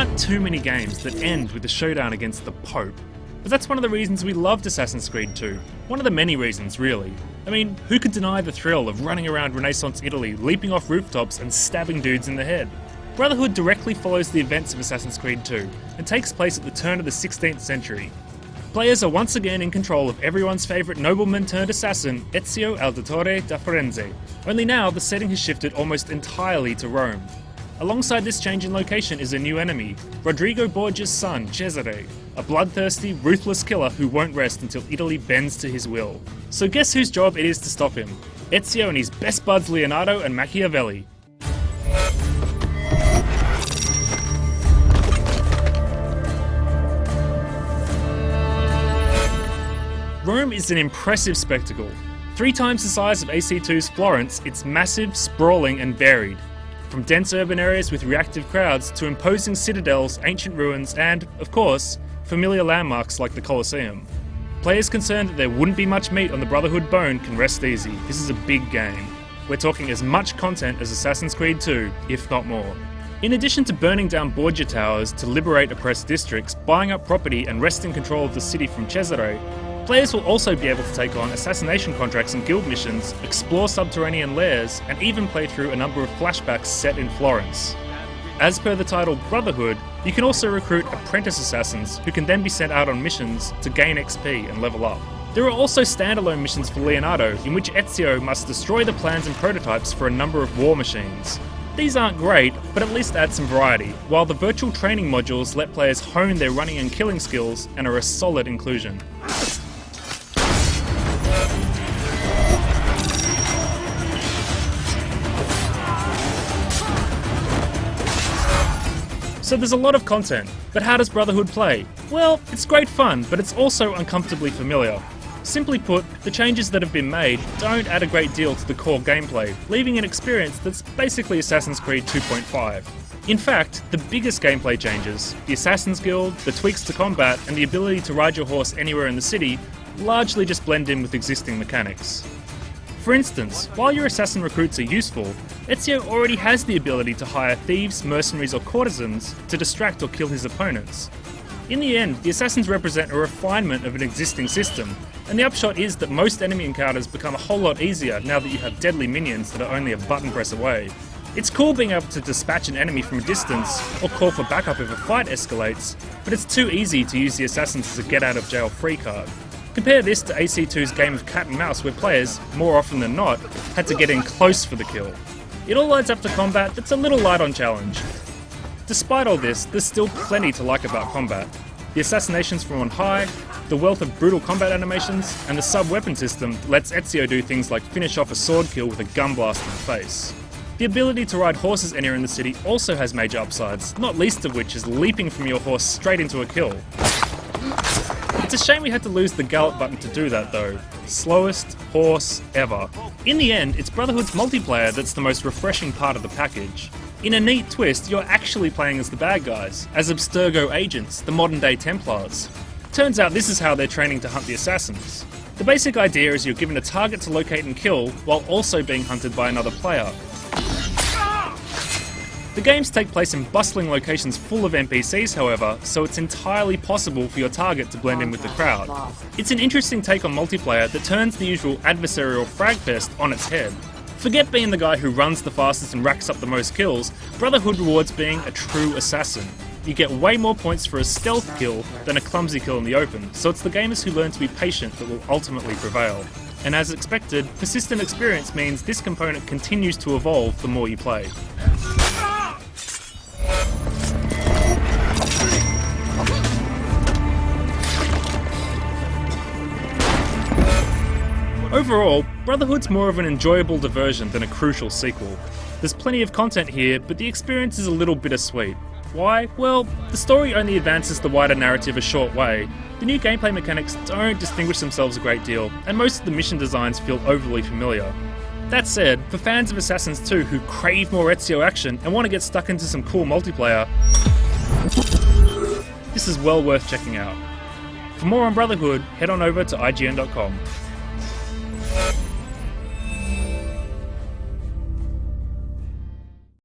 aren't too many games that end with a showdown against the Pope, but that's one of the reasons we loved Assassin's Creed 2. One of the many reasons, really. I mean, who could deny the thrill of running around Renaissance Italy, leaping off rooftops and stabbing dudes in the head? Brotherhood directly follows the events of Assassin's Creed 2 and takes place at the turn of the 16th century. Players are once again in control of everyone's favourite nobleman turned assassin, Ezio Auditore da Firenze. Only now the setting has shifted almost entirely to Rome. Alongside this change in location is a new enemy, Rodrigo Borgia's son, Cesare, a bloodthirsty, ruthless killer who won't rest until Italy bends to his will. So guess whose job it is to stop him? Ezio and his best buds Leonardo and Machiavelli. Rome is an impressive spectacle. 3 times the size of AC2's Florence, it's massive, sprawling and varied. From dense urban areas with reactive crowds to imposing citadels, ancient ruins and, of course, familiar landmarks like the Colosseum. Players concerned that there wouldn't be much meat on the Brotherhood bone can rest easy. This is a big game. We're talking as much content as Assassin's Creed 2, if not more. In addition to burning down Borgia towers to liberate oppressed districts, buying up property and wresting control of the city from Cesare, players will also be able to take on assassination contracts and guild missions, explore subterranean lairs, and even play through a number of flashbacks set in Florence. As per the title Brotherhood, you can also recruit apprentice assassins who can then be sent out on missions to gain XP and level up. There are also standalone missions for Leonardo in which Ezio must destroy the plans and prototypes for a number of war machines. These aren't great, but at least add some variety, while the virtual training modules let players hone their running and killing skills and are a solid inclusion. So there's a lot of content, but how does Brotherhood play? Well, it's great fun, but it's also uncomfortably familiar. Simply put, the changes that have been made don't add a great deal to the core gameplay, leaving an experience that's basically Assassin's Creed 2.5. In fact, the biggest gameplay changes, the Assassin's Guild, the tweaks to combat, and the ability to ride your horse anywhere in the city, largely just blend in with existing mechanics. For instance, while your assassin recruits are useful, Ezio already has the ability to hire thieves, mercenaries or courtesans to distract or kill his opponents. In the end, the assassins represent a refinement of an existing system, and the upshot is that most enemy encounters become a whole lot easier now that you have deadly minions that are only a button press away. It's cool being able to dispatch an enemy from a distance, or call for backup if a fight escalates, but it's too easy to use the assassins as a get-out-of-jail-free card. Compare this to AC2's game of cat and mouse where players, more often than not, had to get in close for the kill. It all adds up to combat that's a little light on challenge. Despite all this, there's still plenty to like about combat. The assassinations from on high, the wealth of brutal combat animations, and the sub-weapon system that lets Ezio do things like finish off a sword kill with a gun blast in the face. The ability to ride horses anywhere in the city also has major upsides, not least of which is leaping from your horse straight into a kill. It's a shame we had to lose the gallop button to do that though. Slowest horse ever. In the end, it's Brotherhood's multiplayer that's the most refreshing part of the package. In a neat twist, you're actually playing as the bad guys, as Abstergo agents, the modern day Templars. Turns out this is how they're training to hunt the assassins. The basic idea is you're given a target to locate and kill, while also being hunted by another player. The games take place in bustling locations full of NPCs however, so it's entirely possible for your target to blend in with the crowd. It's an interesting take on multiplayer that turns the usual adversarial fragfest on its head. Forget being the guy who runs the fastest and racks up the most kills, Brotherhood rewards being a true assassin. You get way more points for a stealth kill than a clumsy kill in the open, so it's the gamers who learn to be patient that will ultimately prevail. And as expected, persistent experience means this component continues to evolve the more you play. Overall, Brotherhood's more of an enjoyable diversion than a crucial sequel. There's plenty of content here, but the experience is a little bittersweet. Why? Well, the story only advances the wider narrative a short way, the new gameplay mechanics don't distinguish themselves a great deal, and most of the mission designs feel overly familiar. That said, for fans of Assassins 2 who crave more Ezio action and want to get stuck into some cool multiplayer, this is well worth checking out. For more on Brotherhood, head on over to IGN.com.